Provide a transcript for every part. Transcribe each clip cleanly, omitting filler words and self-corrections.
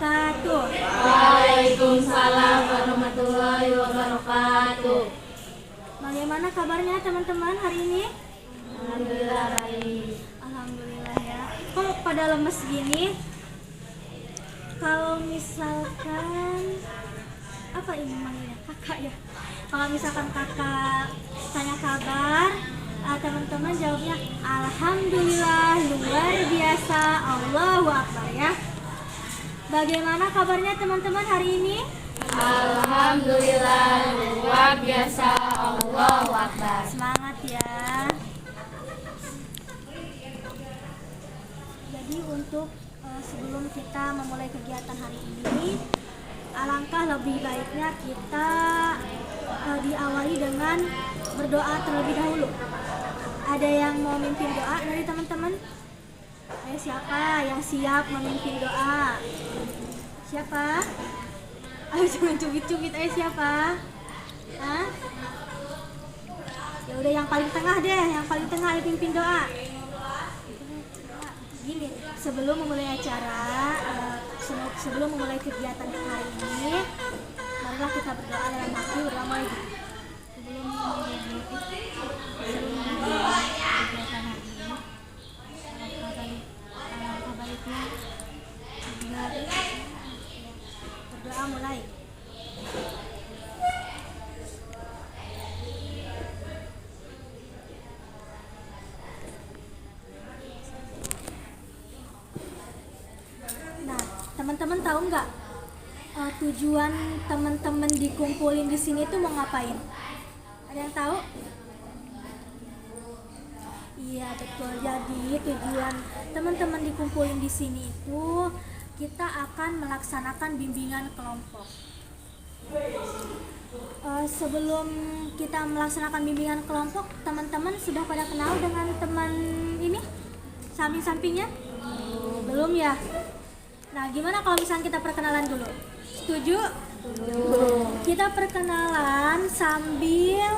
wabarakatuh. Waalaikumsalam warahmatullahi wabarakatuh. Bagaimana kabarnya teman-teman hari ini? Alhamdulillah baik. Alhamdulillah ya. Kok pada lemes gini? Kalau misalkan apa ini manggilnya? Kakak ya. Kalau misalkan kakak tanya kabar, teman-teman jawabnya alhamdulillah, luar biasa, Allahu Akbar ya. Bagaimana kabarnya teman-teman hari ini? Alhamdulillah luar biasa, Allahu Akbar. Semangat ya. Jadi untuk sebelum kita memulai kegiatan hari ini, alangkah lebih baiknya kita diawali dengan berdoa terlebih dahulu. Ada yang mau mimpin doa dari teman-teman? Ayo siapa yang siap memimpin doa? Siapa? Ayo jangan cubit-cubit, ayo siapa? Hah? Ya udah yang paling tengah deh, yang paling tengah ayo pimpin doa. Gini, sebelum memulai acara, sebelum memulai kegiatan hari ini, marilah kita berdoa dalam hati bersama lagi. Sebelum memulai kegiatan hari ini, alangkah baiknya berdoa mulai. Nah, teman-teman tahu nggak tujuan teman-teman dikumpulin di sini tuh mau ngapain? Ada yang tahu? Iya betul. Jadi tujuan teman-teman dikumpulin di sini itu kita akan melaksanakan bimbingan kelompok. Sebelum kita melaksanakan bimbingan kelompok, teman-teman sudah pada kenal dengan teman ini samping-sampingnya? Belum ya? Nah, gimana kalau misalnya kita perkenalan dulu? Setuju? Kita perkenalan sambil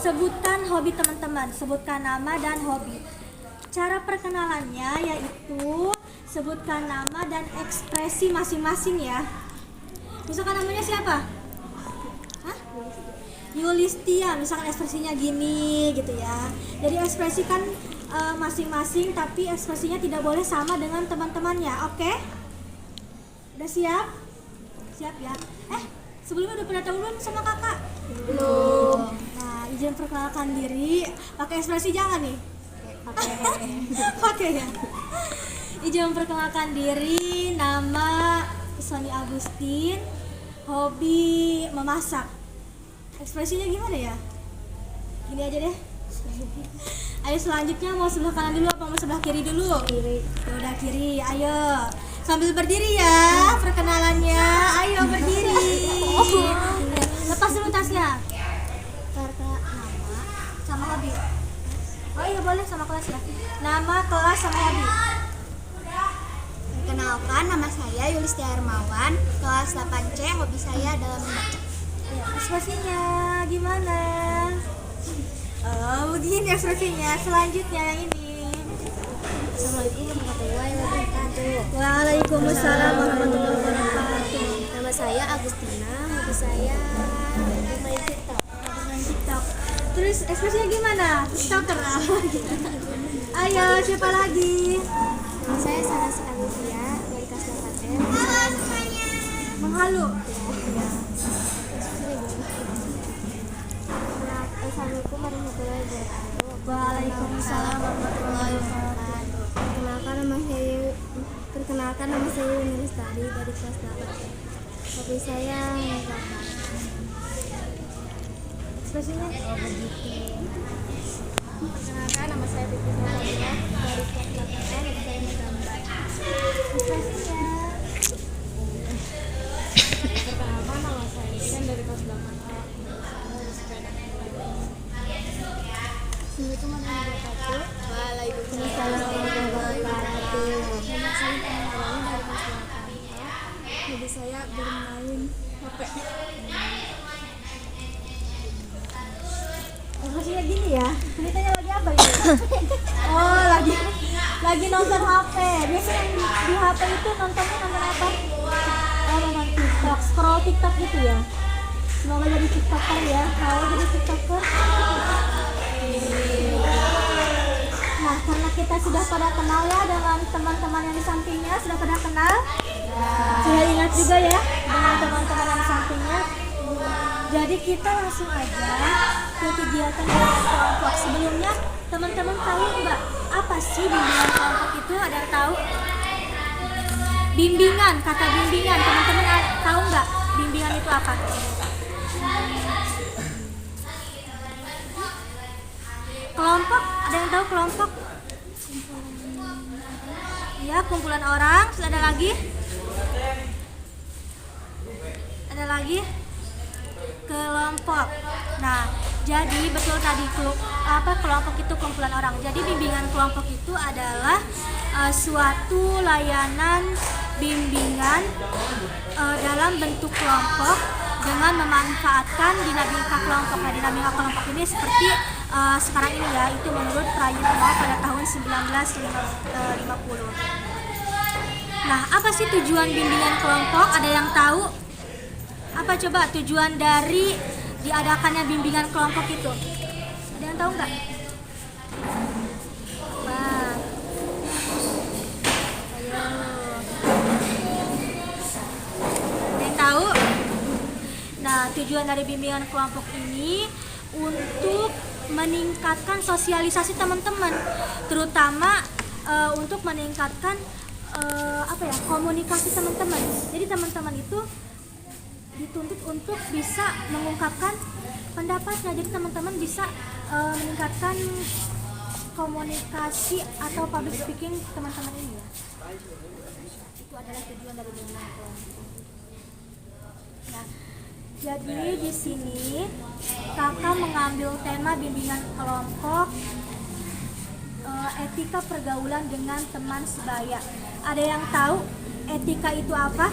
sebutan hobi teman-teman, sebutkan nama dan hobi. Cara perkenalannya yaitu sebutkan nama dan ekspresi masing-masing ya. Misalkan namanya siapa? Hah? Yulistia, misalkan ekspresinya gini gitu ya. Jadi ekspresikan masing-masing, tapi ekspresinya tidak boleh sama dengan teman-temannya, oke? Udah siap? Siap ya? Sebelumnya udah pernah tahu belum sama kakak? Belum. Nah, izin perkenalkan diri, pakai ekspresi jangan nih. Oke ya. Izin perkenalkan diri, nama Sony Agustin, hobi memasak. Ekspresinya gimana ya? Gini aja deh. Ayo selanjutnya mau sebelah kanan dulu apa mau sebelah kiri dulu? Kiri. Ya udah kiri. Ayo. Sambil berdiri ya perkenalannya. Ayo berdiri. Lepas dulu tasnya. Nama sama hobi. Oh iya boleh sama kelas ya. Nama, kelas, sama hobi. Perkenalkan, nama saya Yulistia Hermawan, kelas 8C, hobi saya adalah membaca. Ya, ekspresinya gimana? Oh, begini ekspresinya. Selanjutnya yang ini. Assalamualaikum warahmatullahi wabarakatuh. Waalaikumsalam warahmatullahi wabarakatuh. Nama saya Agustina, hobi saya bermain TikTok. Main TikTok. Terus ekspresinya gimana? TikToker. Ayo, siapa lagi? Nama saya Sarah Alicia, dari kelas 8C, hobi saya Menghalu. Assalamualaikum warahmatullahi wabarakatuh. Waalaikumsalam warahmatullahi wabarakatuh. Perkenalkan nama saya Yuni Lestari dari kelas 8C. Hobi saya menggambar. Ekspresinya? Oh begitu. Perkenalkan nama saya Titi Nurullah dari kelas 8C. Hobi saya menggambar. Ekspresinya? Perkenalkan nama saya Isan dari kelas 8A. Assalamualaikum warahmatullahi wabarakatuh. Waalaikumsalam warahmatullahi wabarakatuh. Nama saya Purnawati dari kelas 8A. Hobi saya bermain HP. Ekspresinya gini ya. Ceritanya lagi apa ini? Oh, lagi lagi nonton HP. Biasanya di HP itu nontonnya nonton apa? Oh, nonton TikTok, scroll TikTok gitu ya. Semoga jadi TikToker ya. Mau jadi TikToker? Nah, karena kita sudah pada kenal ya dengan teman-teman yang di sampingnya, sudah pada kenal? Sudah ingat juga ya dengan teman-teman yang di sampingnya. Jadi kita langsung aja ke kegiatan bimbingan kelompok. Sebelumnya teman-teman tahu nggak apa sih bimbingan kelompok itu? Ada yang tahu? Bimbingan, kata bimbingan, teman-teman tahu nggak bimbingan itu apa? Kelompok, ada yang tahu kelompok? Ya, kumpulan orang. Sudah ada lagi? Ada lagi? Kelompok. Nah, jadi betul tadi kelompok itu kumpulan orang. Jadi bimbingan kelompok itu adalah suatu layanan bimbingan dalam bentuk kelompok dengan memanfaatkan dinamika kelompok. Nah, dinamika kelompok ini seperti sekarang ini ya, itu menurut Prayitno pada tahun 1950. Nah, apa sih tujuan bimbingan kelompok? Ada yang tahu? Apa coba tujuan dari diadakannya bimbingan kelompok itu? Ada yang tahu nggak? Wah. Ayo. Ada yang tahu? Nah, tujuan dari bimbingan kelompok ini untuk meningkatkan sosialisasi teman-teman, terutama untuk meningkatkan komunikasi teman-teman. Jadi teman-teman itu dituntut untuk bisa mengungkapkan pendapatnya. Jadi teman-teman bisa meningkatkan komunikasi atau public speaking teman-teman ini ya. Itu adalah tujuan dari bimbingan kelompok. Nah, jadi di sini kakak mengambil tema bimbingan kelompok etika pergaulan dengan teman sebaya. Ada yang tahu etika itu apa?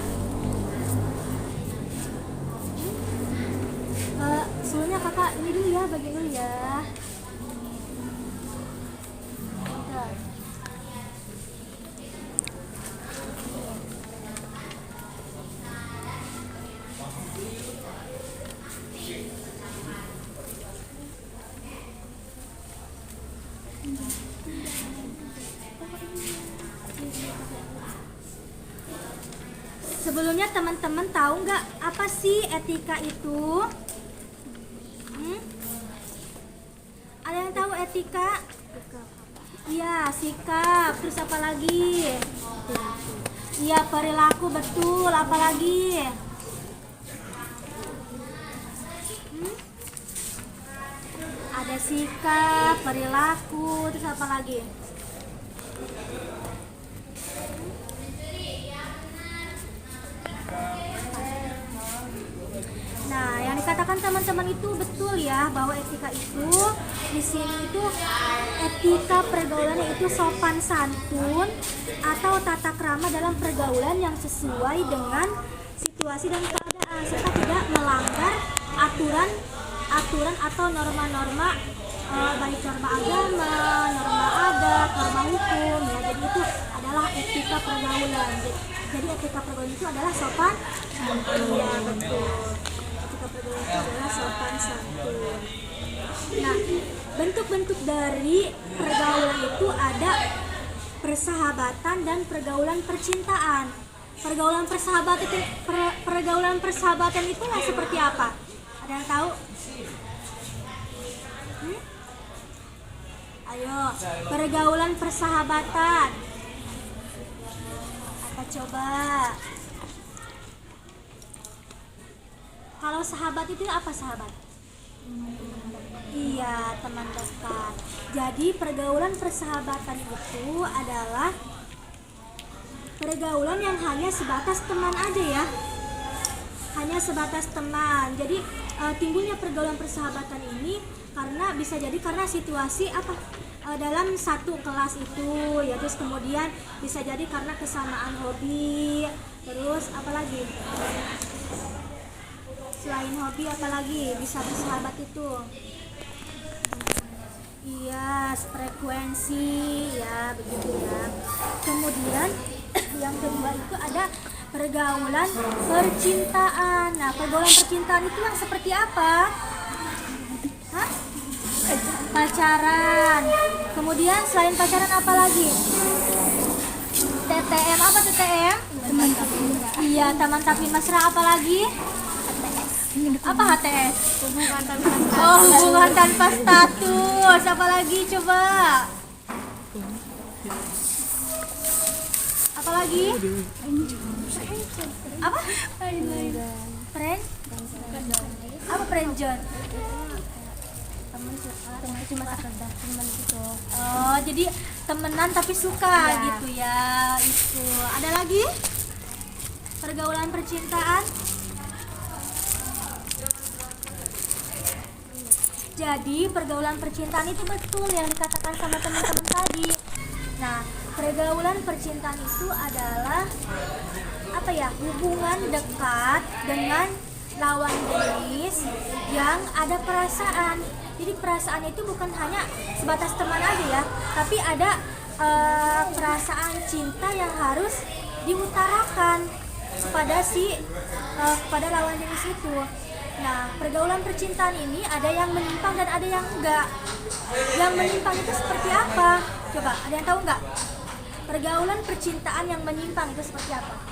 Sebelumnya kakak ini dulu ya, bagian dulu ya. Bentar. Sebelumnya teman-teman tahu nggak apa sih etika itu? Ada yang tahu etika? Iya, sikap. Terus apa lagi? Iya, perilaku, betul. Apa lagi? Ada sikap, perilaku, terus apa lagi? Nah, yang dikatakan teman-teman itu betul ya, bahwa etika itu di sini itu etika pergaulan, yaitu sopan santun atau tata krama dalam pergaulan yang sesuai dengan situasi dan keadaan serta tidak melanggar aturan atau norma-norma baik norma agama, norma adat, norma hukum ya. Jadi itu adalah etika pergaulan. Jadi etika pergaulan itu adalah sopan santun. Ya, betul. Pergaulan itu adalah sopan santun. Nah, bentuk-bentuk dari pergaulan itu ada persahabatan dan pergaulan percintaan. Pergaulan persahabatan itu yang seperti apa? Ada yang tahu? Ayo, pergaulan persahabatan. Apa coba? Kalau sahabat itu apa sahabat? Iya, teman dekat. Jadi pergaulan persahabatan itu adalah pergaulan yang hanya sebatas teman aja ya. Hanya sebatas teman. Jadi timbulnya pergaulan persahabatan ini karena situasi dalam satu kelas itu ya, terus kemudian bisa jadi karena kesamaan hobi, terus apalagi selain hobi apalagi bisa bersahabat itu. Iya, frekuensi ya, begitu ya. Kemudian yang kedua itu ada pergaulan percintaan. Nah, pergaulan percintaan itu yang seperti apa? Hah? Pacaran. Kemudian selain pacaran apa lagi? TTM, apa TTM? Teman tapi mesra. Iya, taman tapi mesra, apa lagi? Apa HTS? Hubungan tanpa Oh, hubungan tanpa status. Apa lagi coba? Apa lagi? Apa? Friend? Apa friendzone? teman cuma sekedar teman gitu. Oh, jadi temenan tapi suka Iya. gitu ya. Itu. Ada lagi? Pergaulan percintaan? Jadi pergaulan percintaan itu betul yang dikatakan sama teman-teman tadi. Nah, pergaulan percintaan itu adalah apa ya? Hubungan dekat dengan lawan jenis yang ada perasaan. Jadi perasaannya itu bukan hanya sebatas teman aja ya, tapi ada perasaan cinta yang harus diutarakan kepada lawan jenis itu. Nah, pergaulan percintaan ini ada yang menyimpang dan ada yang enggak. Yang menyimpang itu seperti apa? Coba, ada yang tahu enggak? Pergaulan percintaan yang menyimpang itu seperti apa?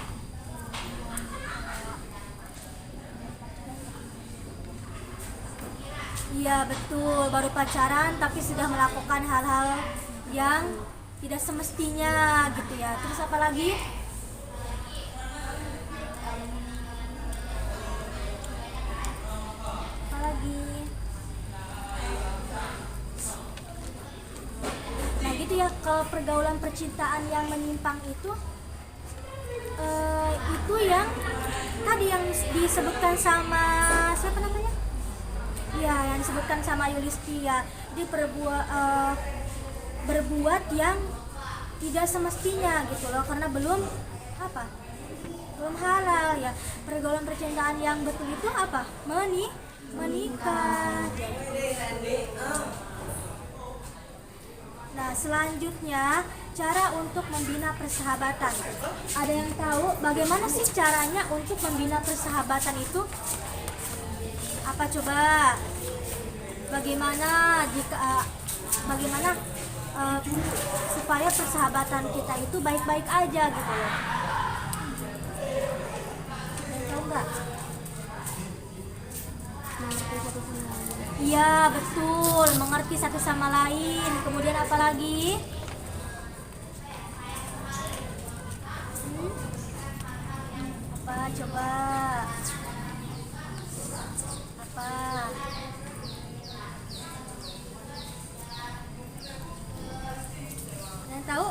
Iya, betul. Baru pacaran tapi sudah melakukan hal-hal yang tidak semestinya gitu ya. Terus apa lagi? Apalagi? Nah gitu ya, kalau pergaulan percintaan yang menyimpang itu yang tadi yang disebutkan sama siapa namanya? Ya, yang disebutkan sama Yulistia. Dia berbuat yang tidak semestinya gitu loh, karena belum halal ya. Pergaulan percintaan yang betul itu apa? Menikah. Nah, selanjutnya cara untuk membina persahabatan. Ada yang tahu bagaimana sih caranya untuk membina persahabatan itu? Apa coba? Bagaimana supaya persahabatan kita itu baik-baik aja gitu loh? Tahu nggak? Iya, betul, mengerti satu sama lain. Kemudian apa lagi? Apa coba? Apa? Yang tahu?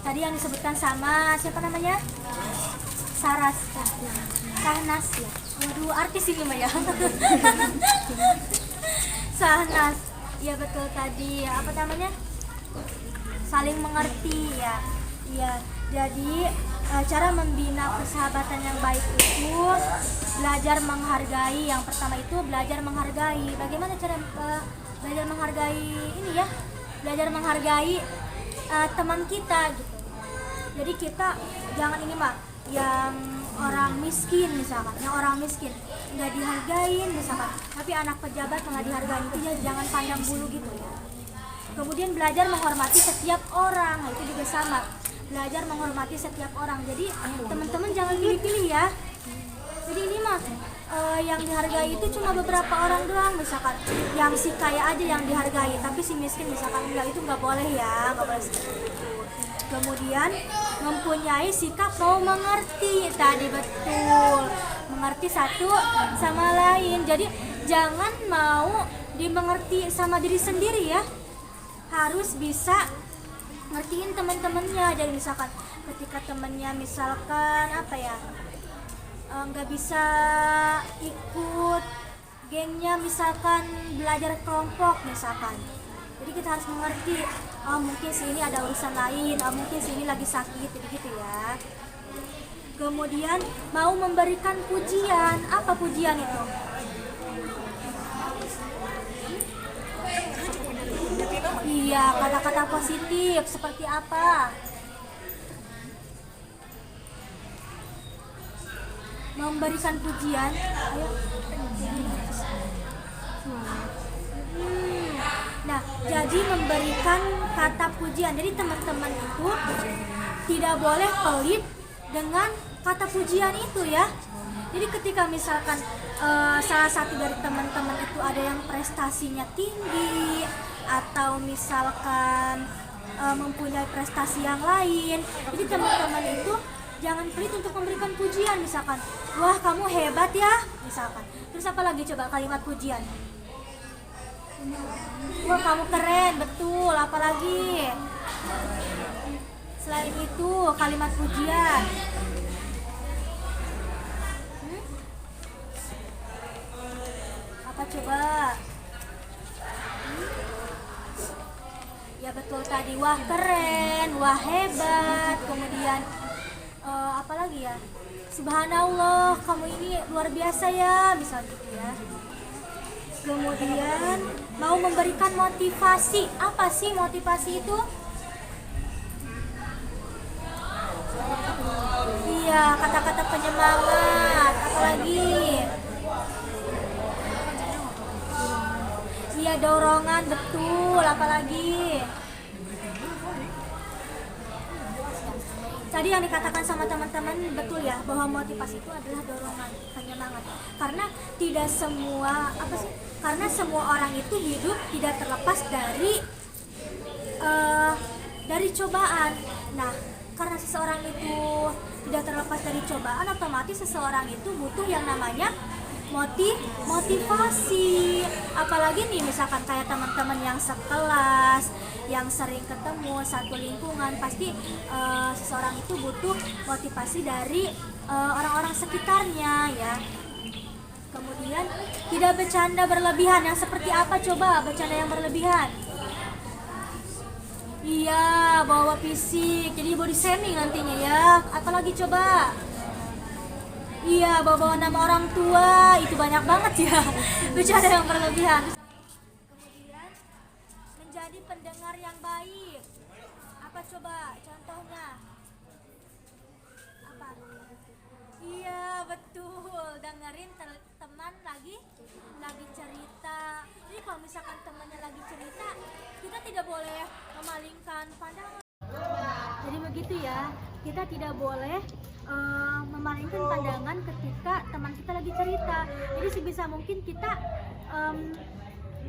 Tadi yang disebutkan sama siapa namanya? Sahnas ya. Waduh, artis ini mah ya. Sahnas. Iya betul tadi. Apa namanya? Saling mengerti ya. Iya. Jadi cara membina persahabatan yang baik itu belajar menghargai. Yang pertama itu belajar menghargai. Bagaimana cara belajar menghargai ini ya? Belajar menghargai teman kita gitu. Jadi kita jangan ini mah yang orang miskin misalkan, nggak dihargain misalkan, tapi anak pejabat nggak dihargain, itu ya jangan pandang bulu gitu ya. Kemudian belajar menghormati setiap orang, nah, itu juga sama, belajar menghormati setiap orang. Jadi teman-teman jangan pilih-pilih ya. Jadi ini mah yang dihargai itu cuma beberapa orang doang, misalkan yang si kaya aja yang dihargai, tapi si miskin misalkan enggak, itu nggak boleh ya, nggak boleh seperti itu. Kemudian mempunyai sikap mau mengerti, tadi betul, mengerti satu sama lain. Jadi jangan mau dimengerti sama diri sendiri ya, harus bisa ngertiin teman-temannya. Jadi misalkan ketika temannya misalkan nggak bisa ikut gengnya, misalkan belajar kelompok misalkan, jadi kita harus mengerti, oh mungkin sini ada urusan lain, oh mungkin sini lagi sakit, gitu ya. Kemudian mau memberikan pujian. Apa pujian itu? Iya, kata-kata positif seperti apa? Memberikan pujian. Ayo. Nah, jadi memberikan kata pujian. Jadi teman-teman itu tidak boleh pelit dengan kata pujian itu ya. Jadi ketika misalkan salah satu dari teman-teman itu ada yang prestasinya tinggi atau misalkan mempunyai prestasi yang lain, jadi teman-teman itu jangan pelit untuk memberikan pujian. Misalkan, wah kamu hebat ya, misalkan. Terus apa lagi coba kalimat pujian? Wah kamu keren, betul. Apalagi selain itu kalimat pujian. Apa coba? Ya betul tadi, wah keren, wah hebat. Kemudian apa lagi ya? Subhanallah, kamu ini luar biasa ya, misal gitu ya. Kemudian mau memberikan motivasi. Apa sih motivasi itu? Iya, kata-kata penyemangat. Apalagi? Iya, dorongan, betul. Apalagi? Tadi yang dikatakan sama teman-teman betul ya, bahwa motivasi itu adalah dorongan, penyemangat. Karena tidak semua, karena semua orang itu hidup tidak terlepas dari cobaan. Nah, karena seseorang itu tidak terlepas dari cobaan, otomatis seseorang itu butuh yang namanya motivasi. Apalagi nih misalkan kayak teman-teman yang sekelas, yang sering ketemu satu lingkungan, pasti seseorang itu butuh motivasi dari orang-orang sekitarnya ya. Kemudian tidak bercanda berlebihan. Yang seperti apa coba bercanda yang berlebihan? Iya, bawa fisik, jadi body shaming nantinya ya. Apalagi coba? Iya, bawa nama orang tua, itu banyak banget ya. Bercanda yang berlebihan. Kemudian menjadi pendengar yang baik. Apa coba contohnya? Apa? Iya, betul. Dengerin teman lagi cerita. Jadi kalau misalkan temannya lagi cerita, kita tidak boleh memalingkan pandangan. Jadi begitu ya, kita tidak boleh memalingkan pandangan ketika teman kita lagi cerita. Jadi sebisa mungkin kita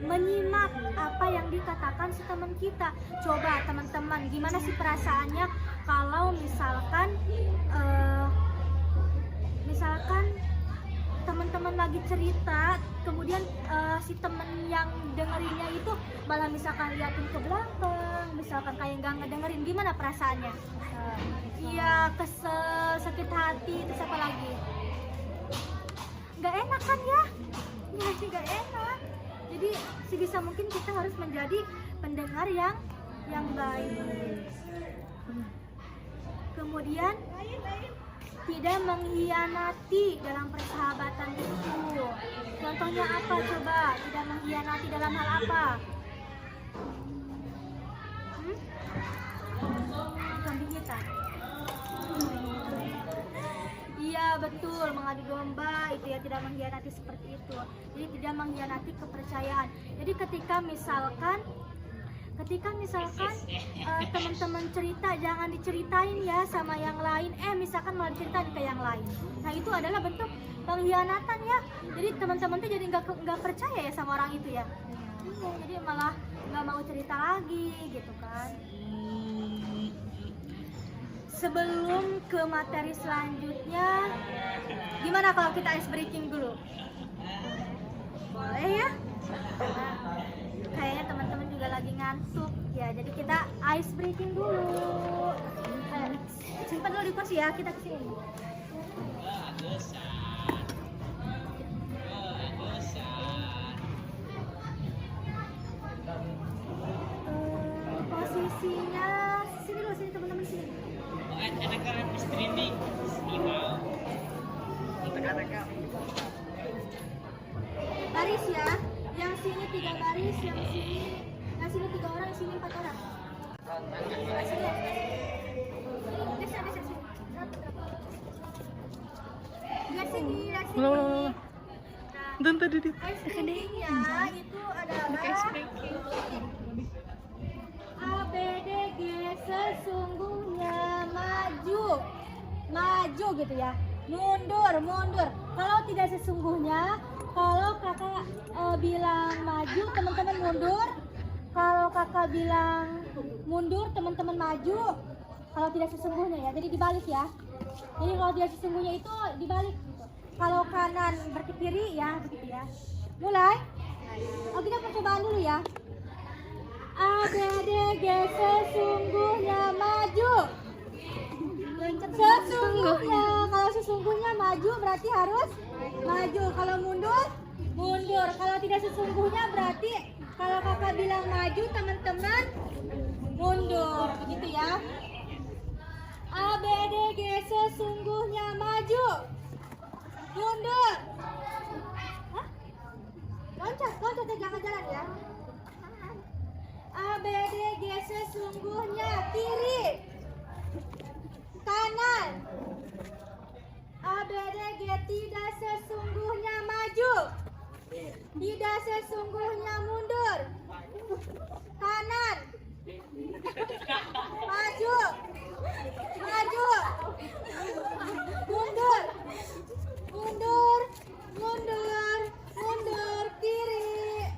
menyimak apa yang dikatakan si teman kita. Coba teman-teman, gimana sih perasaannya kalau misalkan teman-teman lagi cerita, kemudian si temen yang dengerinnya itu malah misalkan liatin ke belakang, misalkan kayak nggak ngedengerin, gimana perasaannya? Iya, kesel, sakit hati, terus apa lagi? Nggak enak kan ya? Ya nggak enak. Jadi sebisa mungkin kita harus menjadi pendengar yang baik. Kemudian tidak mengkhianati dalam persahabatan itu. Contohnya apa coba? Tidak mengkhianati dalam hal apa? Kambing hitam. Iya betul, mengadu domba itu ya, tidak mengkhianati seperti itu. Jadi tidak mengkhianati kepercayaan. Jadi ketika misalkan teman-teman cerita, jangan diceritain ya sama yang lain, misalkan malah diceritain ke yang lain. Nah itu adalah bentuk pengkhianatan ya. Jadi teman-teman tuh jadi nggak percaya ya sama orang itu ya. Jadi malah nggak mau cerita lagi gitu kan. Sebelum ke materi selanjutnya, gimana kalau kita ice breaking dulu? Boleh ya? Kayaknya teman-teman juga lagi ngantuk ya, jadi kita ice breaking dulu. Simpan dulu di kursi ya, kita kesini. Posisinya sini dulu, sini teman-teman sini. Ada karena streaming, email, Baris ya, yang sini 3 baris, yang sini 3 orang, yang sini 4 orang. Sini. Geser sini. Lihat sini. Nah, SPG-nya itu adalah ABDG sesungguhnya maju gitu ya, mundur. Kalau tidak sesungguhnya, kalau kakak bilang maju, teman-teman mundur. Kalau kakak bilang mundur, teman-teman maju. Kalau tidak sesungguhnya ya, jadi dibalik ya. Jadi kalau tidak sesungguhnya itu dibalik gitu. Kalau kanan berarti kiri ya, begitu ya. Mulai. Kita percobaan dulu ya. ABDG sesungguhnya maju. Sesungguhnya, kalau sesungguhnya maju berarti harus maju. Kalau mundur. Kalau tidak sesungguhnya berarti kalau kakak bilang maju, teman-teman mundur, begitu ya. ABDG sesungguhnya maju, mundur. Hah? Loncat jangan jalan ya. ABDG sesungguhnya kiri, kanan. ABDG tidak sesungguhnya maju, tidak sesungguhnya mundur. Kanan, maju, mundur, kiri,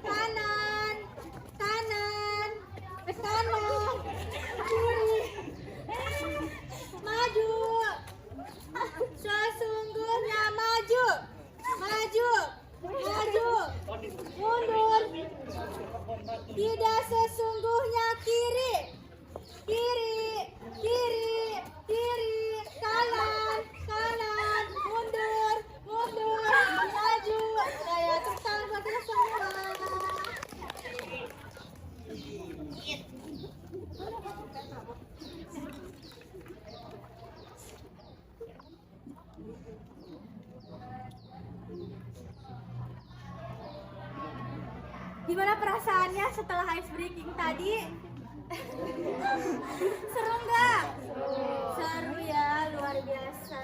kanan, kiri, maju, sesungguhnya maju, mundur, tidak sesungguhnya kiri, kanan, mundur, maju. Udah ya, tepuk tangan buat kita semua. Gimana perasaannya setelah ice breaking tadi? Seru nggak? Seru ya, luar biasa.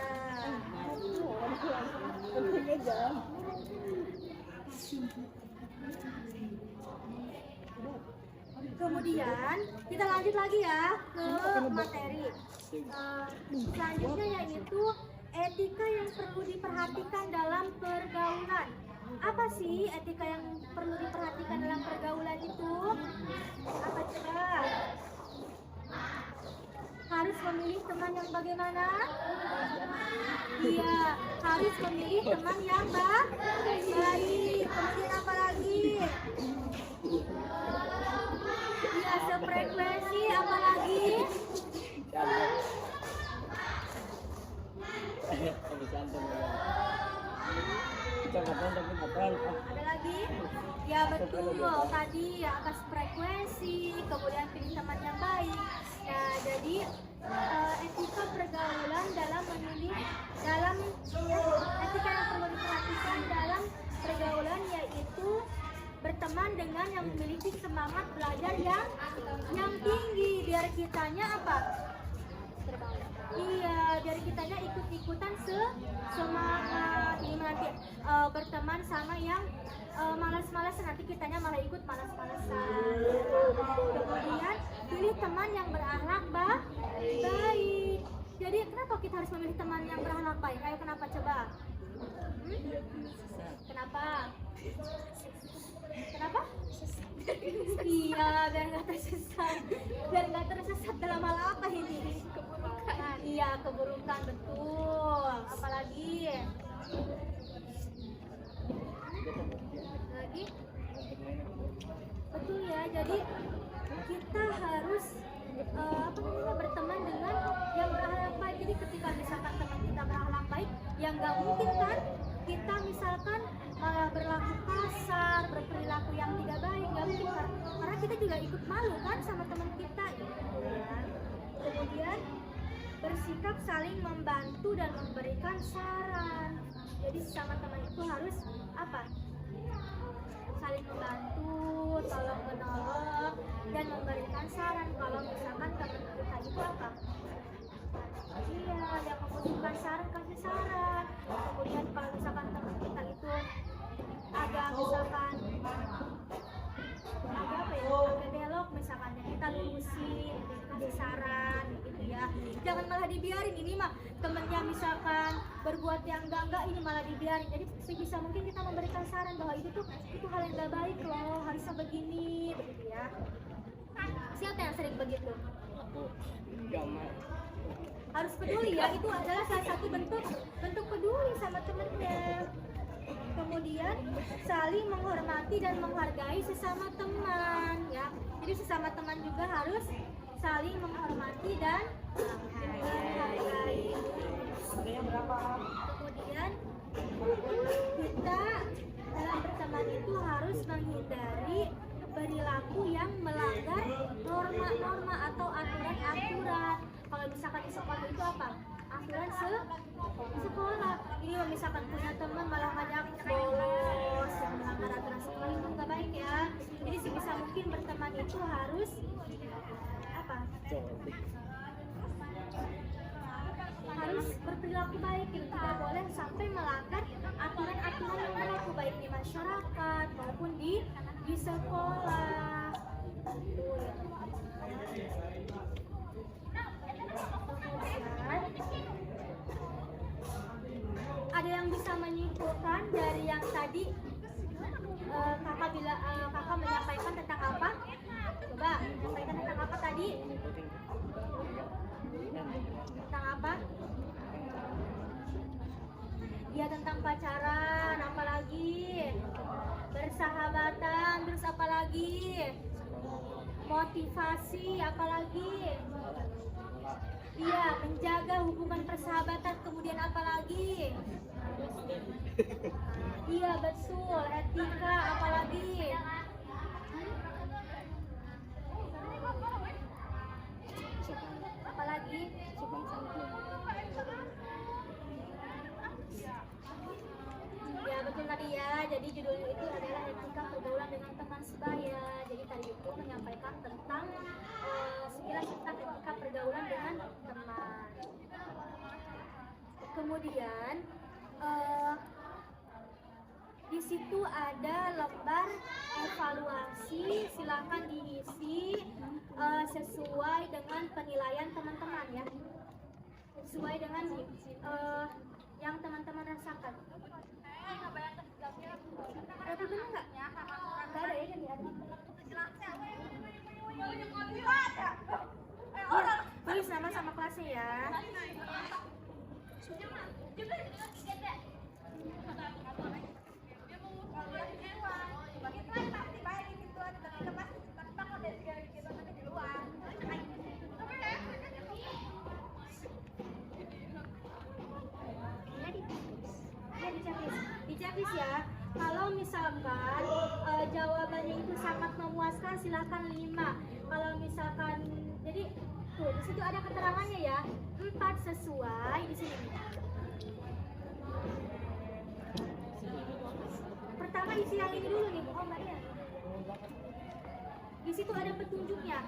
Kemudian kita lanjut lagi ya ke materi. Selanjutnya yaitu etika yang perlu diperhatikan dalam pergaulan. Apa sih etika yang perlu diperhatikan dalam pergaulan itu? Apa coba? Harus memilih teman yang bagaimana? Iya, harus memilih teman yang baik. Kemudian apa lagi? Iya, sefrekuensi. Apa lagi? Ada lagi? Ya betul, tadi ya atas frekuensi, kemudian pilih teman yang baik. Nah, jadi etika pergaulan dalam etika yang perlu diperhatikan dalam pergaulan yaitu berteman dengan yang memiliki semangat belajar yang tinggi, biar kitanya apa? Iya, biar kitanya ikut-ikutan semangat. Ini nanti berteman sama yang malas-malasan, nanti kitanya malah ikut malas-malasan. Kemudian pilih teman yang berakhlak baik. Jadi kenapa kita harus memilih teman yang berakhlak baik? Ayo, kenapa coba? Kenapa? Iya, biar nggak tersesat. Biar nggak tersesat dalam hal apa ini? Keburukan. Iya, keburukan, betul. Apalagi? Lagi? Betul ya. Jadi kita harus berteman dengan yang berakhlak baik. Jadi ketika misalkan teman kita berakhlak baik, yang nggak mungkin kan kita misalkan malah berlaku kasar, berperilaku yang tidak baik, nggak mungkin kan? Karena kita juga ikut malu kan sama teman kita, gitu ya. Kemudian bersikap saling membantu dan memberikan saran. Jadi sama teman itu harus apa? saling membantu, tolong menolong, dan memberikan saran kalau misalkan teman kita itu apa? Iya, yang membutuhkan saran kasih saran. Kemudian kalau misalkan teman kita itu agak misalkan agak belok misalkan ya kita lurusin, kasih saran gitu ya. Jangan malah dibiarin, ini mah temennya misalkan berbuat yang enggak ini malah dibiarin. Jadi sebisa mungkin kita memberikan saran bahwa itu hal yang enggak baik loh, harusnya begini begitu ya. Siapa yang sering begitu? Harus peduli ya, itu adalah salah satu bentuk peduli sama temennya. Kemudian saling menghormati dan menghargai sesama teman ya. Jadi sesama teman juga harus saling menghormati dan menghargai. Kemudian kita dalam berteman itu harus menghindari perilaku yang melanggar norma-norma atau aturan-aturan. Kalau misalkan di sekolah itu apa? Aturan sekolah. Ini misalkan punya teman malah ngajak bolos yang melanggar aturan sekolah, itu nggak baik ya. Jadi sebisa mungkin berteman itu harus apa? Harus berperilaku baik gitu. Tidak boleh sampai melanggar aturan-aturan yang berlaku baik di masyarakat maupun di sekolah. Ada yang bisa menyimpulkan dari yang tadi kakak menyampaikan tentang apa? Coba menyampaikan tentang apa tadi? Tentang apa? Ya tentang pacaran, apalagi bersahabatan, terus apalagi motivasi, apalagi iya menjaga hubungan persahabatan, kemudian apalagi iya betul etika, apalagi ya betul tadi ya. Jadi judulnya itu adalah etika pergaulan dengan teman sebaya. Jadi tadi itu menyampaikan tentang sekilas tentang etika pergaulan dengan teman. Kemudian di situ ada lembar evaluasi, silakan diisi sesuai dengan penilaian teman-teman ya, sesuai dengan yang teman-teman rasakan. Ada benar nggak? Nggak ada ya, jadi ada. Iya, tulis nama sama kelasnya ya. Diceklis ya. Kalau misalkan jawabannya itu sangat memuaskan, silahkan 5. Kalau misalkan jadi tuh di situ ada keterangannya ya. 4 sesuai di sini. Pertama isi yang ini dulu nih, oh enggak ya. Di situ ada petunjuknya.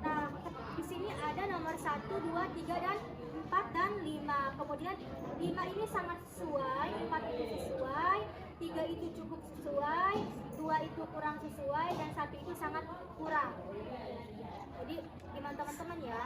Nah, di sini ada nomor 1, 2, 3 dan 4 dan 5. Kemudian 5 ini sangat sesuai, 4 itu sesuai, 3 itu cukup sesuai, 2 itu kurang sesuai, dan 1 itu sangat kurang. Jadi gimana teman-teman ya?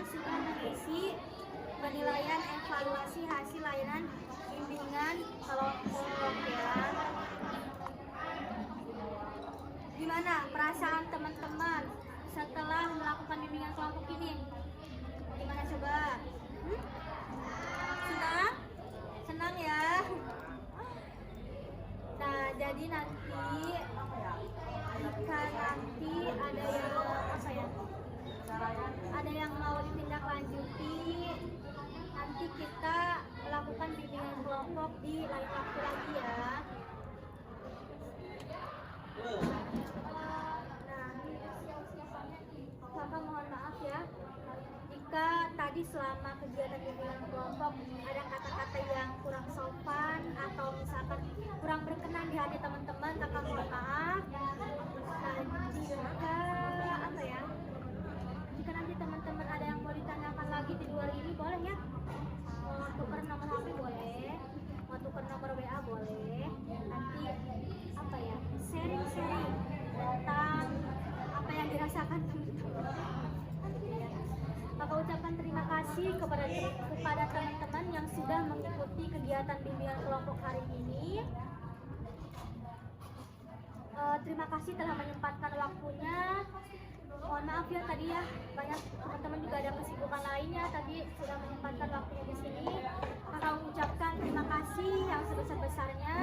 sudah mengisi penilaian evaluasi hasil layanan bimbingan kelompok ya. Gimana perasaan teman-teman setelah melakukan bimbingan kelompok ini? Gimana coba? Senang? Senang ya? Nah, jadi nanti jika nanti ada yang apa ya? Ada yang mau ditindaklanjuti, nanti kita melakukan bimbingan kelompok di lain waktu lagi ya. Nah, Kakak mohon maaf ya jika tadi selama kegiatan bimbingan kelompok ada kata-kata yang kurang sopan atau misalkan kurang berkenan di hati teman-teman, Kakak mohon maaf. Nah, jika apa ya? Jika nanti teman-teman ada yang mau ditanyakan lagi di luar ini boleh ya, mau tukar nomor HP boleh, mau tukar nomor WA boleh, nanti apa ya, sharing-sharing tentang apa yang dirasakan teman-teman. Maka ucapkan terima kasih kepada teman-teman yang sudah mengikuti kegiatan bimbingan kelompok hari ini. Terima kasih telah menyempatkan waktunya. Mohon maaf ya tadi ya, banyak teman-teman juga ada kesibukan lainnya, tadi sudah menyempatkan waktunya di sini. Kakak ucapkan terima kasih yang sebesar-besarnya.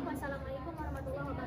Wassalamualaikum warahmatullahi wabarakatuh.